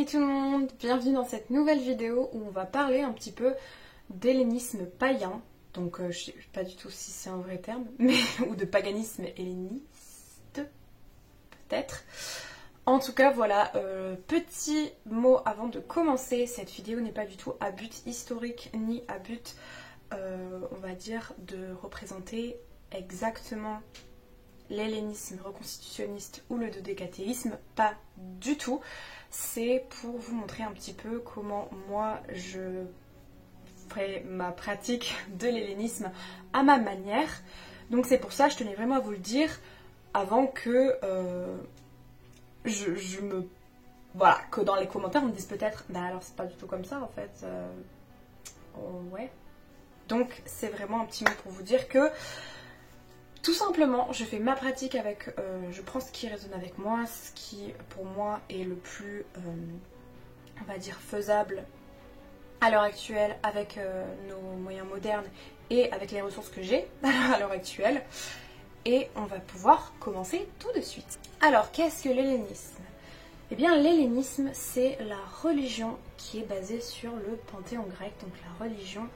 Salut tout le monde, bienvenue dans cette nouvelle vidéo où on va parler un petit peu d'hellénisme païen. Donc je sais pas du tout si c'est un vrai terme, mais ou de paganisme helléniste, peut-être. En tout cas voilà, petit mot avant de commencer, cette vidéo n'est pas du tout à but historique ni à but, on va dire, de représenter exactement l'hellénisme reconstitutionniste ou le dodécatéisme, pas du tout. C'est pour vous montrer un petit peu comment moi je ferai ma pratique de l'hellénisme à ma manière. Donc c'est pour ça je tenais vraiment à vous le dire avant que voilà, que dans les commentaires on me dise peut-être bah alors c'est pas du tout comme ça en fait. Ouais. Donc c'est vraiment un petit mot pour vous dire que tout simplement, je fais ma pratique avec, je prends ce qui résonne avec moi, ce qui pour moi est le plus, on va dire, faisable à l'heure actuelle avec nos moyens modernes et avec les ressources que j'ai à l'heure actuelle. Et on va pouvoir commencer tout de suite. Alors, qu'est-ce que l'hellénisme ? Eh bien, l'hellénisme, c'est la religion qui est basée sur le panthéon grec, donc la religion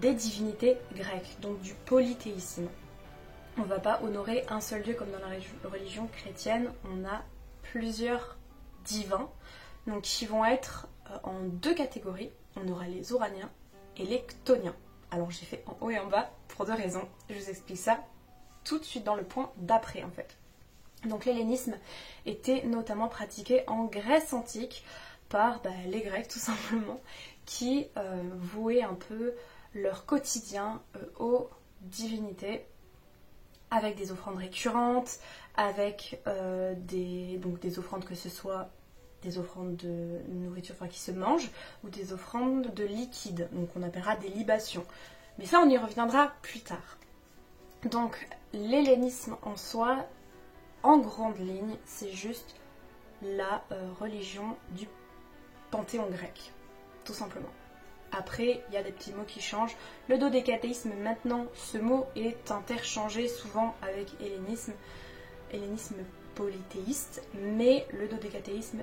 des divinités grecques, donc du polythéisme. On ne va pas honorer un seul dieu comme dans la religion chrétienne, on a plusieurs divins, donc qui vont être en deux catégories. On aura les Uraniens et les Chtoniens. Alors j'ai fait en haut et en bas pour deux raisons, je vous explique ça tout de suite dans le point d'après en fait. Donc l'hellénisme était notamment pratiqué en Grèce antique par les Grecs tout simplement, qui vouaient un peu leur quotidien aux divinités, avec des offrandes récurrentes, avec des offrandes, que ce soit des offrandes de nourriture qui se mangent, ou des offrandes de liquide, donc on appellera des libations. Mais ça on y reviendra plus tard. Donc l'hellénisme en soi, en grande ligne, c'est juste la religion du panthéon grec, tout simplement. Après, il y a des petits mots qui changent. Le dodécatéisme, maintenant, ce mot est interchangé souvent avec hellénisme polythéiste, mais le dodécatéisme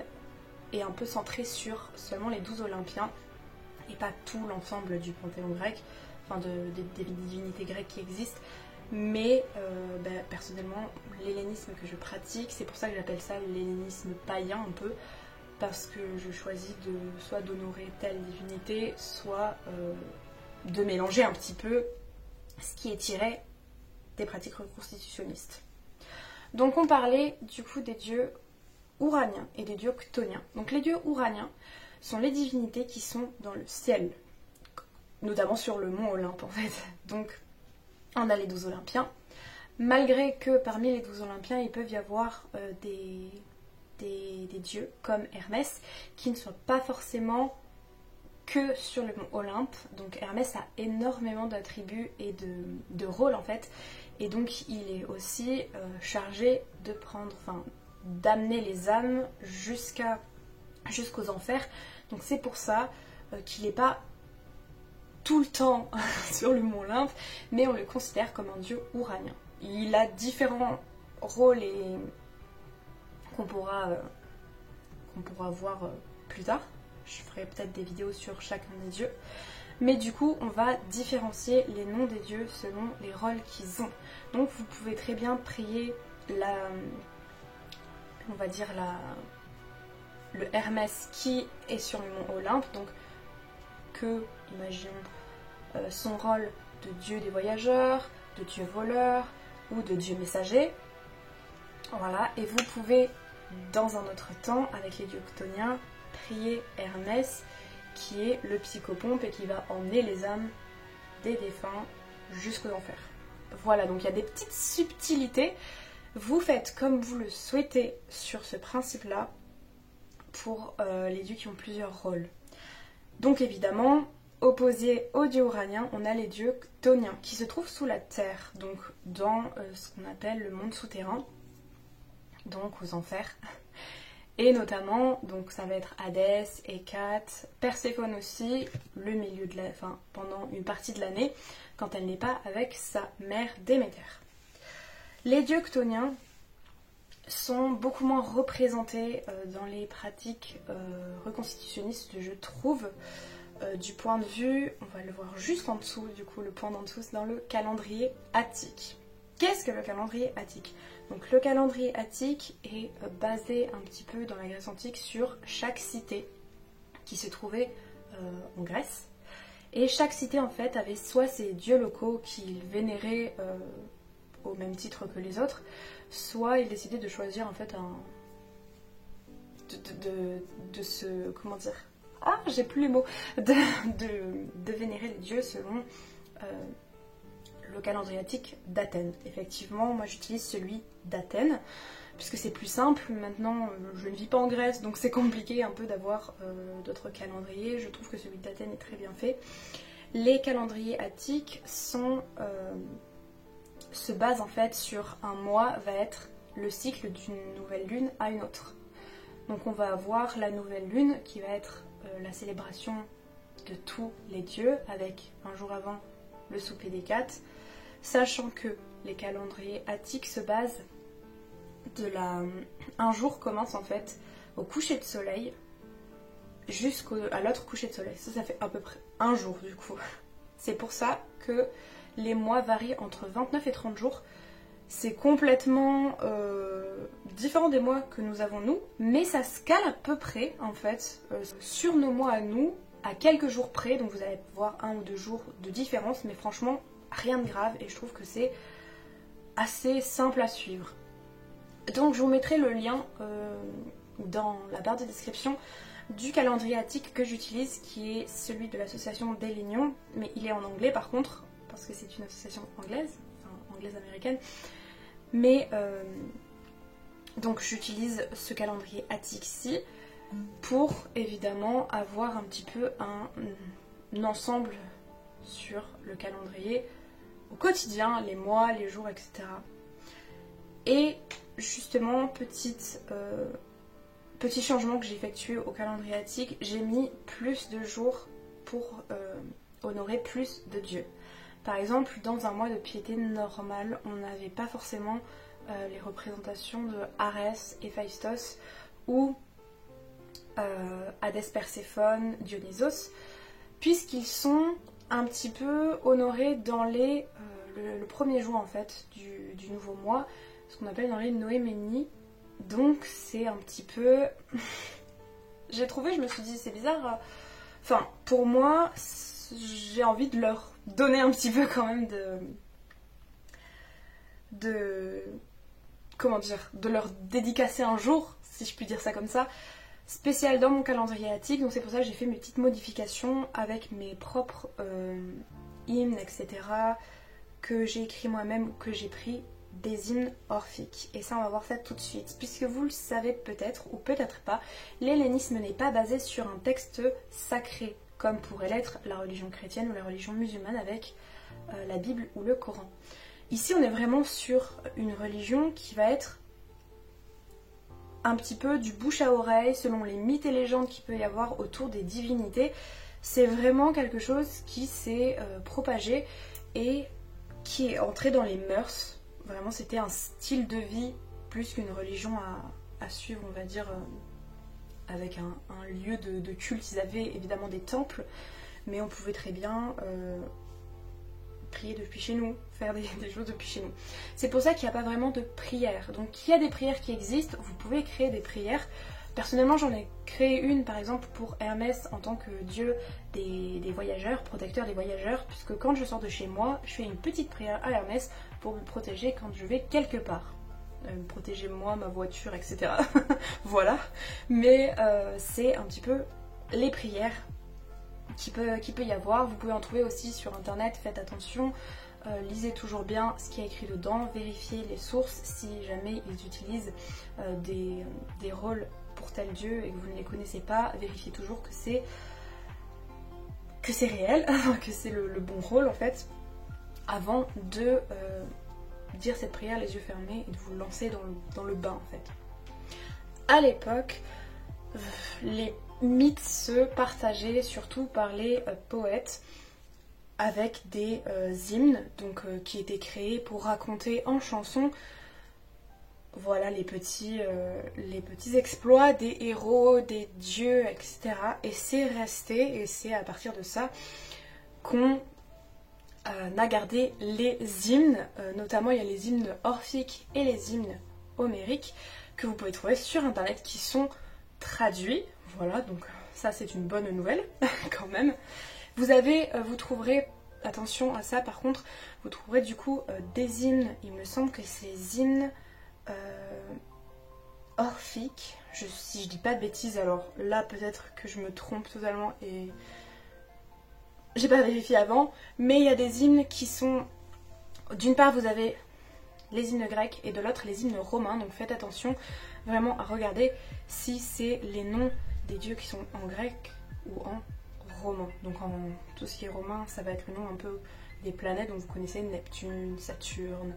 est un peu centré sur seulement les 12 Olympiens et pas tout l'ensemble du panthéon grec, enfin des divinités grecques qui existent. Mais personnellement, l'hellénisme que je pratique, c'est pour ça que j'appelle ça l'hellénisme païen un peu, parce que je choisis soit d'honorer telle divinité, soit de mélanger un petit peu ce qui est tiré des pratiques reconstitutionnistes. Donc on parlait du coup des dieux uraniens et des dieux chtoniens. Donc les dieux uraniens sont les divinités qui sont dans le ciel, notamment sur le mont Olympe en fait. Donc on a les 12 Olympiens, malgré que parmi les 12 Olympiens il peut y avoir des dieux comme Hermès qui ne sont pas forcément que sur le mont Olympe. Donc Hermès a énormément d'attributs et de rôles en fait, et donc il est aussi chargé d'amener les âmes jusqu'aux enfers. Donc c'est pour ça qu'il n'est pas tout le temps sur le mont Olympe, mais on le considère comme un dieu uranien. Il a différents rôles et qu'on pourra voir plus tard. Je ferai peut-être des vidéos sur chacun des dieux. Mais du coup, on va différencier les noms des dieux selon les rôles qu'ils ont. Donc vous pouvez très bien prier le Hermès qui est sur le mont Olympe, donc imaginons son rôle de dieu des voyageurs, de dieu voleur ou de dieu messager. Voilà, et vous pouvez dans un autre temps, avec les dieux chtoniens, prier Hermès, qui est le psychopompe et qui va emmener les âmes des défunts jusqu'aux enfers. Voilà, donc il y a des petites subtilités. Vous faites comme vous le souhaitez sur ce principe-là pour les dieux qui ont plusieurs rôles. Donc évidemment, opposé aux dieux uraniens, on a les dieux chtoniens, qui se trouvent sous la terre, donc dans ce qu'on appelle le monde souterrain, donc aux enfers. Et notamment, donc ça va être Hadès, Hécate, Perséphone aussi, pendant une partie de l'année, quand elle n'est pas avec sa mère Déméter. Les dieux chtoniens, sont beaucoup moins représentés dans les pratiques reconstitutionnistes, je trouve. Du point de vue, on va le voir juste en dessous, du coup le point d'en dessous, c'est dans le calendrier attique. Qu'est-ce que le calendrier attique? Donc le calendrier attique est basé un petit peu dans la Grèce antique sur chaque cité qui se trouvait en Grèce. Et chaque cité en fait avait soit ses dieux locaux qu'ils vénéraient au même titre que les autres, soit ils décidaient de choisir en fait de se... comment dire? Ah, j'ai plus les mots, de vénérer les dieux selon le calendrier attique d'Athènes. Effectivement, moi j'utilise celui d'Athènes, puisque c'est plus simple. Maintenant, je ne vis pas en Grèce, donc c'est compliqué un peu d'avoir d'autres calendriers. Je trouve que celui d'Athènes est très bien fait. Les calendriers attiques se basent en fait sur un mois va être le cycle d'une nouvelle lune à une autre. Donc on va avoir la nouvelle lune qui va être la célébration de tous les dieux avec un jour avant le souper des Cates, sachant que les calendriers attiques se basent un jour commence en fait au coucher de soleil jusqu'à l'autre coucher de soleil. Ça fait à peu près un jour du coup. C'est pour ça que les mois varient entre 29 et 30 jours. C'est complètement différent des mois que nous avons nous, mais ça se cale à peu près en fait sur nos mois à nous, à quelques jours près, donc vous allez voir 1 ou 2 jours de différence, mais franchement rien de grave et je trouve que c'est assez simple à suivre. Donc je vous mettrai le lien dans la barre de description du calendrier attique que j'utilise, qui est celui de l'association des Lignons, mais il est en anglais par contre, parce que c'est une association anglaise, enfin anglaise-américaine. Mais donc j'utilise ce calendrier attique-ci pour évidemment avoir un petit peu un ensemble sur le calendrier au quotidien, les mois, les jours, etc. Et justement, petit changement que j'ai effectué au calendrier attique, j'ai mis plus de jours pour honorer plus de dieux. Par exemple, dans un mois de piété normal, on n'avait pas forcément les représentations de Arès, Héphaïstos ou Hadès Perséphone, Dionysos, puisqu'ils sont un petit peu honorés dans le premier jour en fait du nouveau mois, ce qu'on appelle dans les Noéménies. Donc c'est un petit peu... j'ai trouvé, je me suis dit c'est bizarre. Enfin, pour moi, j'ai envie de leur donner un petit peu quand même comment dire, de leur dédicacer un jour, si je puis dire ça comme ça, spécial dans mon calendrier attique. Donc c'est pour ça que j'ai fait mes petites modifications avec mes propres hymnes, etc. que j'ai écrit moi-même, que j'ai pris des hymnes orphiques. Et ça, on va voir ça tout de suite. Puisque vous le savez peut-être ou peut-être pas, l'hellénisme n'est pas basé sur un texte sacré, comme pourrait l'être la religion chrétienne ou la religion musulmane avec la Bible ou le Coran. Ici, on est vraiment sur une religion qui va être un petit peu du bouche à oreille, selon les mythes et légendes qu'il peut y avoir autour des divinités. C'est vraiment quelque chose qui s'est propagé et qui est entré dans les mœurs. Vraiment, c'était un style de vie plus qu'une religion à suivre, on va dire, avec un lieu de culte. Ils avaient évidemment des temples, mais on pouvait très bien prier depuis chez nous, faire des choses depuis chez nous. C'est pour ça qu'il n'y a pas vraiment de prière. Donc il y a des prières qui existent, vous pouvez créer des prières. Personnellement, j'en ai créé une par exemple pour Hermès en tant que dieu des voyageurs, protecteur des voyageurs, puisque quand je sors de chez moi, je fais une petite prière à Hermès pour me protéger quand je vais quelque part. Protéger moi, ma voiture, etc. Voilà. Mais c'est un petit peu les prières qui peut y avoir. Vous pouvez en trouver aussi sur internet, faites attention, lisez toujours bien ce qui est écrit dedans, vérifiez les sources si jamais ils utilisent des rôles pour tel dieu et que vous ne les connaissez pas, vérifiez toujours que c'est réel, que c'est le bon rôle en fait, avant de dire cette prière les yeux fermés et de vous lancer dans le bain en fait. À l'époque, les mythes se partageaient surtout par les poètes avec des hymnes donc, qui étaient créés pour raconter en chanson voilà les petits exploits des héros, des dieux, etc. Et c'est resté, et c'est à partir de ça qu'on a gardé les hymnes, notamment il y a les hymnes orphiques et les hymnes homériques que vous pouvez trouver sur internet qui sont traduits. Voilà, donc ça c'est une bonne nouvelle quand même. Vous trouverez, attention à ça par contre, vous trouverez du coup des hymnes, il me semble que ces hymnes orphiques, si je dis pas de bêtises, alors là peut-être que je me trompe totalement et j'ai pas vérifié avant, mais il y a des hymnes qui sont, d'une part vous avez les hymnes grecs et de l'autre les hymnes romains, donc faites attention vraiment à regarder si c'est les noms des dieux qui sont en grec ou en romain. Donc en tout ce qui est romain, ça va être le nom un peu des planètes, donc vous connaissez Neptune, Saturne,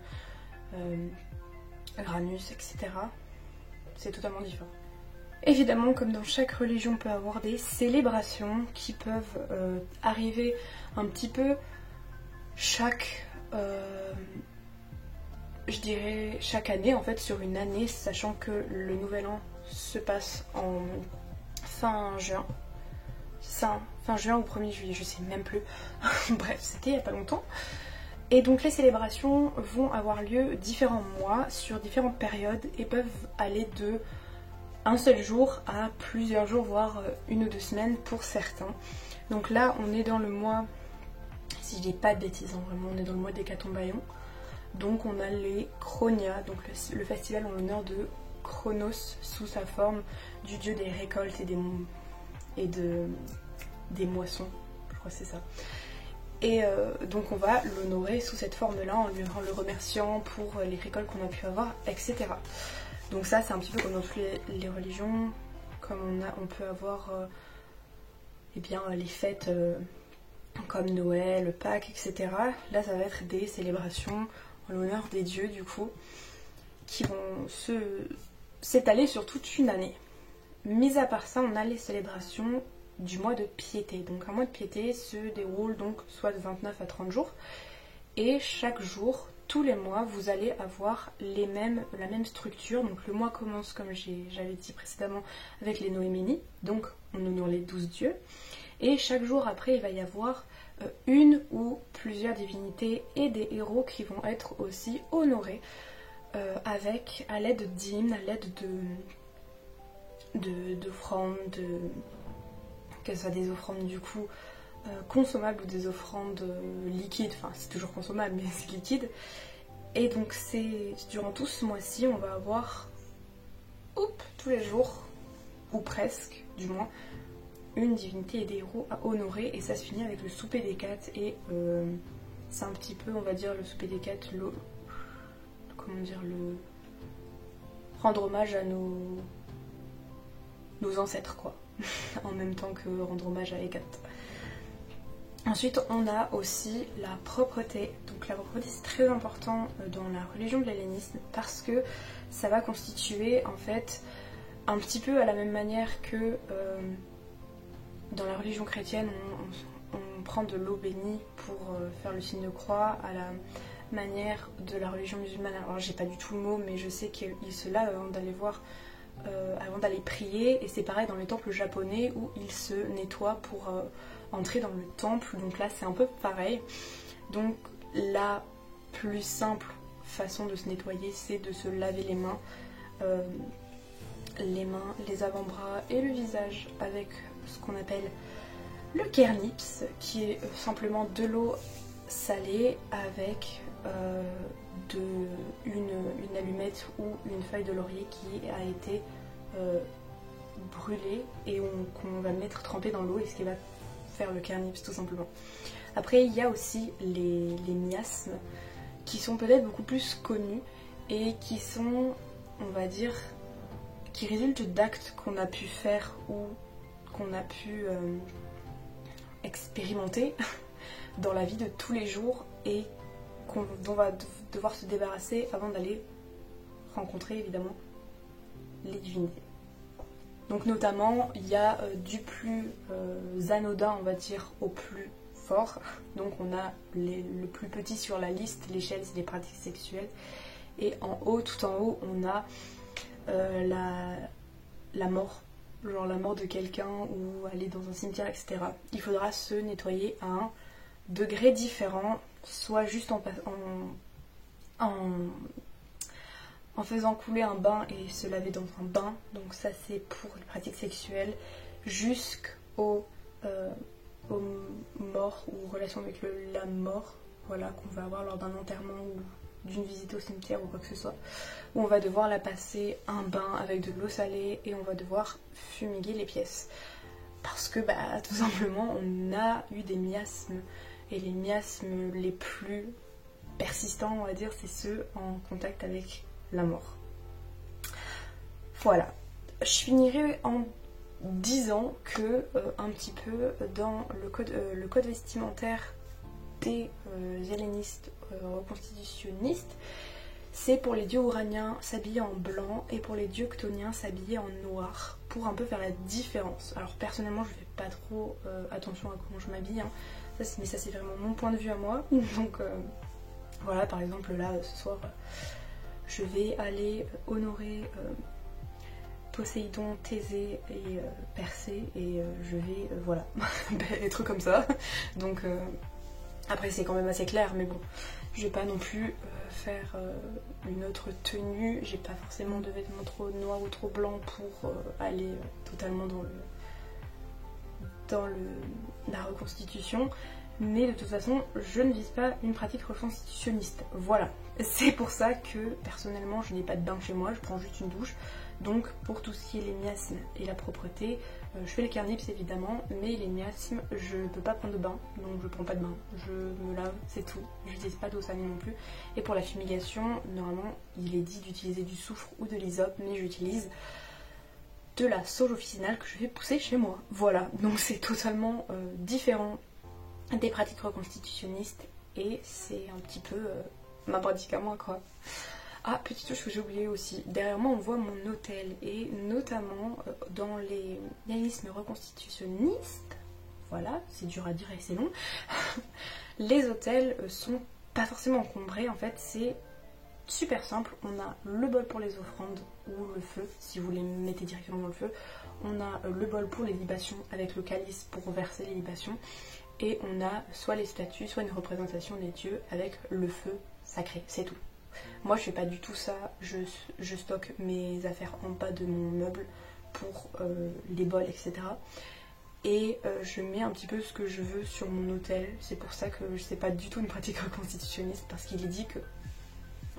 Uranus, etc. C'est totalement différent. Évidemment, comme dans chaque religion, on peut avoir des célébrations qui peuvent arriver un petit peu chaque année, en fait, sur une année, sachant que le nouvel an se passe en fin juin. Fin juin ou 1er juillet, je sais même plus. Bref, c'était il n'y a pas longtemps. Et donc les célébrations vont avoir lieu différents mois, sur différentes périodes, et peuvent aller de un seul jour à plusieurs jours, voire 1 ou 2 semaines pour certains. Donc là, on est dans le mois, si je dis pas de bêtises, hein, vraiment, on est dans le mois d'Hécatombaïon. Donc on a les Chronia, donc le festival en l'honneur de Chronos sous sa forme du dieu des récoltes et des moissons, je crois que c'est ça. Et donc on va l'honorer sous cette forme-là en le remerciant pour les récoltes qu'on a pu avoir, etc. Donc ça c'est un petit peu comme dans toutes les religions, comme on peut avoir eh bien, les fêtes comme Noël, Pâques, etc. Là ça va être des célébrations en l'honneur des dieux du coup, qui vont s'étaler sur toute une année. Mis à part ça, on a les célébrations du mois de piété. Donc un mois de piété se déroule donc soit de 29 à 30 jours. Et chaque jour, tous les mois, vous allez avoir la même structure. Donc le mois commence, comme j'avais dit précédemment, avec les Noéménies. Donc on honore les 12 dieux. Et chaque jour après, il va y avoir une ou plusieurs divinités et des héros qui vont être aussi honorés à l'aide d'hymnes, à l'aide d'offrandes, que ce soit des offrandes du coup consommables ou des offrandes liquides, enfin c'est toujours consommable mais c'est liquide. Et donc durant tout ce mois-ci on va avoir tous les jours, ou presque du moins, une divinité et des héros à honorer, et ça se finit avec le souper des quatre. Et c'est un petit peu, on va dire, le souper des quatre, rendre hommage à nos ancêtres quoi, en même temps que rendre hommage à Hécate. Ensuite on a aussi la propreté. Donc la propreté c'est très important dans la religion de l'hellénisme, parce que ça va constituer en fait un petit peu à la même manière que dans la religion chrétienne on prend de l'eau bénie pour faire le signe de croix, à la manière de la religion musulmane. Alors j'ai pas du tout le mot, mais je sais qu'ils se lavent avant d'aller prier, et c'est pareil dans les temples japonais où ils se nettoient pour entrer dans le temple. Donc là c'est un peu pareil. Donc la plus simple façon de se nettoyer, c'est de se laver les mains, les avant-bras et le visage avec ce qu'on appelle le kernips, qui est simplement de l'eau salée avec une allumette ou une feuille de laurier qui a été brûlée et qu'on va mettre trempée dans l'eau, et ce qui va faire le kernips tout simplement. Après il y a aussi les miasmes, qui sont peut-être beaucoup plus connus et qui sont, on va dire, qui résultent d'actes qu'on a pu faire ou qu'on a pu expérimenter dans la vie de tous les jours, et dont on va devoir se débarrasser avant d'aller rencontrer évidemment les divinités. Donc notamment il y a du plus anodin, on va dire, au plus fort. Donc on a le plus petit sur la liste, l'échelle c'est les pratiques sexuelles, et en haut, tout en haut, on a la mort, genre la mort de quelqu'un ou aller dans un cimetière, etc. Il faudra se nettoyer à un degré différent, soit juste en faisant couler un bain et se laver dans un bain, donc ça c'est pour les pratiques sexuelles, jusqu'aux morts ou relations avec la mort, voilà, qu'on va avoir lors d'un enterrement ou d'une visite au cimetière ou quoi que ce soit, où on va devoir la passer un bain avec de l'eau salée et on va devoir fumiguer les pièces. Parce que tout simplement on a eu des miasmes, et les miasmes les plus persistants, on va dire, c'est ceux en contact avec la mort. Voilà. Je finirai en disant que un petit peu dans le code vestimentaire des hellénistes reconstitutionnistes, c'est pour les dieux ouraniens s'habiller en blanc et pour les dieux chtoniens s'habiller en noir, pour un peu faire la différence. Alors personnellement je fais pas trop attention à comment je m'habille, hein. Mais ça c'est vraiment mon point de vue à moi. Donc voilà, par exemple là ce soir je vais aller honorer Poséidon, Thésée et Persée, et je vais voilà être comme ça. Donc après c'est quand même assez clair, mais bon, je vais pas non plus faire une autre tenue. J'ai pas forcément de vêtements trop noirs ou trop blancs pour aller totalement dans la reconstitution. Mais de toute façon, je ne vise pas une pratique reconstitutionniste. Voilà. C'est pour ça que, personnellement, je n'ai pas de bain chez moi, je prends juste une douche. Donc, pour tout ce qui est les miasmes et la propreté, je fais le carnips évidemment, mais les miasmes, je ne peux pas prendre de bain, donc je prends pas de bain. Je me lave, c'est tout. Je n'utilise pas d'eau salée non plus. Et pour la fumigation, normalement, il est dit d'utiliser du soufre ou de l'hysope, mais j'utilise de la sauge officinale que je vais pousser chez moi. Voilà. Donc, c'est totalement différent des pratiques reconstitutionnistes et c'est un petit peu ma pratique à moi, quoi. Ah, petite chose que j'ai oublié aussi, derrière moi on voit mon hôtel, et notamment dans les hellénismes reconstitutionnistes, voilà, c'est dur à dire et c'est long, les hôtels sont pas forcément encombrés, en fait c'est super simple. On a le bol pour les offrandes ou le feu, si vous les mettez directement dans le feu, on a le bol pour les libations avec le calice pour verser les libations, et on a soit les statues, soit une représentation des dieux avec le feu sacré, c'est tout. Moi je fais pas du tout ça, je stocke mes affaires en bas de mon meuble pour les bols, etc. Et je mets un petit peu ce que je veux sur mon hôtel. C'est pour ça que je sais pas du tout une pratique reconstitutionniste, parce qu'il est dit que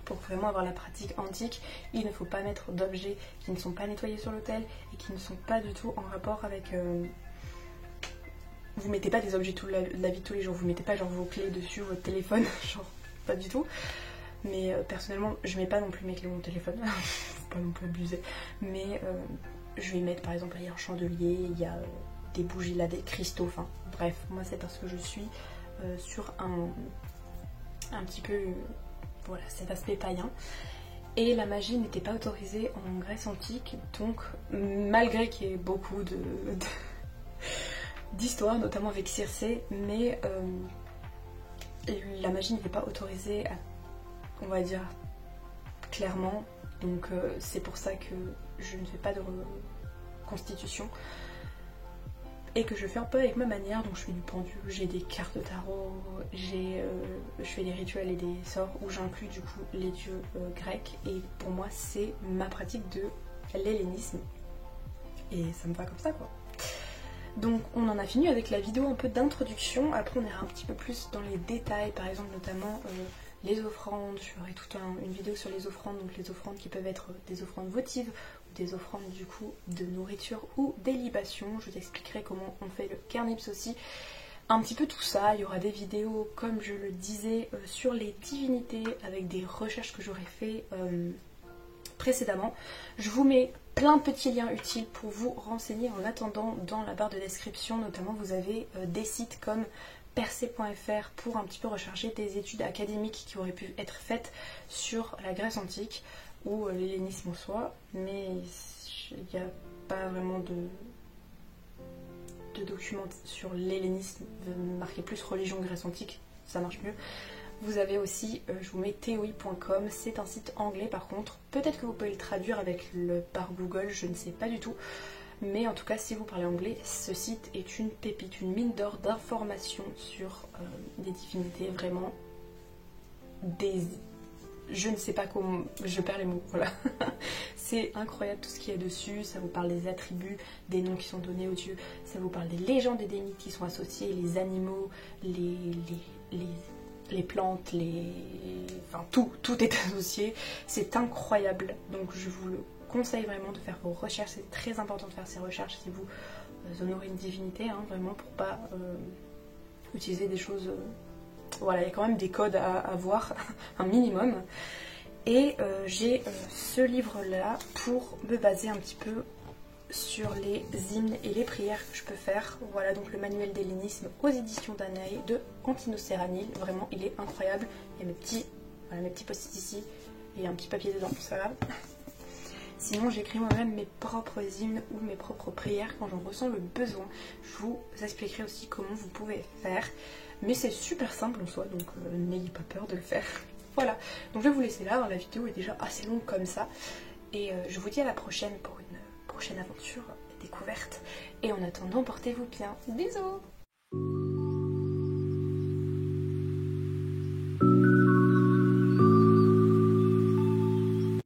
pour vraiment avoir la pratique antique, il ne faut pas mettre d'objets qui ne sont pas nettoyés sur l'hôtel et qui ne sont pas du tout en rapport avec... Vous mettez pas des objets de la vie de tous les jours, vous mettez pas genre vos clés dessus, votre téléphone, genre pas du tout. Mais personnellement, je mets pas non plus mes clés de mon téléphone, faut pas non plus abuser. Mais je vais mettre par exemple, il y a un chandelier, il y a des bougies là, des cristaux, enfin bref, moi c'est parce que je suis sur un petit peu, voilà, cet aspect païen. Et la magie n'était pas autorisée en Grèce antique, donc malgré qu'il y ait beaucoup d'histoires, notamment avec Circé, mais la magie n'était pas autorisée, on va dire clairement, donc c'est pour ça que je ne fais pas de reconstitution et que je fais un peu avec ma manière. Donc je fais du pendule, j'ai des cartes de tarot, je fais des rituels et des sorts où j'inclus du coup les dieux grecs, et pour moi c'est ma pratique de l'hellénisme et ça me va comme ça, quoi. Donc on en a fini avec la vidéo un peu d'introduction. Après on ira un petit peu plus dans les détails, par exemple notamment les offrandes. Je ferai toute une vidéo sur les offrandes, donc les offrandes qui peuvent être des offrandes votives ou des offrandes du coup de nourriture ou des libations. Je t'expliquerai comment on fait le carnips aussi, un petit peu tout ça. Il y aura des vidéos, comme je le disais, sur les divinités avec des recherches que j'aurais fait précédemment. Je vous mets plein de petits liens utiles pour vous renseigner en attendant dans la barre de description. Notamment vous avez des sites comme Persée.fr pour un petit peu rechercher des études académiques qui auraient pu être faites sur la Grèce antique ou l'hellénisme en soi, mais il n'y a pas vraiment de documents sur l'hellénisme marqué plus religion Grèce antique, ça marche mieux. Vous avez aussi, je vous mets teoi.com, c'est un site anglais par contre. Peut-être que vous pouvez le traduire par Google, je ne sais pas du tout. Mais en tout cas, si vous parlez anglais, ce site est une pépite, une mine d'or d'informations sur des divinités, vraiment je ne sais pas comment, je perds les mots, voilà. C'est incroyable tout ce qu'il y a dessus, ça vous parle des attributs, des noms qui sont donnés aux dieux, ça vous parle des légendes des démonies qui sont associées, les animaux, les plantes, enfin tout est associé, c'est incroyable. Donc je vous le conseille vraiment de faire vos recherches, c'est très important de faire ces recherches si vous honorez une divinité, hein, vraiment pour pas utiliser des choses... voilà, il y a quand même des codes à voir, un minimum. Et j'ai ce livre-là pour me baser un petit peu sur les hymnes et les prières que je peux faire. Voilà donc le manuel d'hellénisme aux éditions Danae de Constantino Serranil. Vraiment, il est incroyable. Il y a mes petits post-it ici et un petit papier dedans, ça va. Sinon, j'écris moi-même mes propres hymnes ou mes propres prières quand j'en ressens le besoin. Je vous expliquerai aussi comment vous pouvez faire. Mais c'est super simple en soi, donc n'ayez pas peur de le faire. Voilà, donc je vais vous laisser là, la vidéo est déjà assez longue comme ça. Et je vous dis à la prochaine pour une prochaine aventure découverte. Et en attendant, portez-vous bien. Bisous!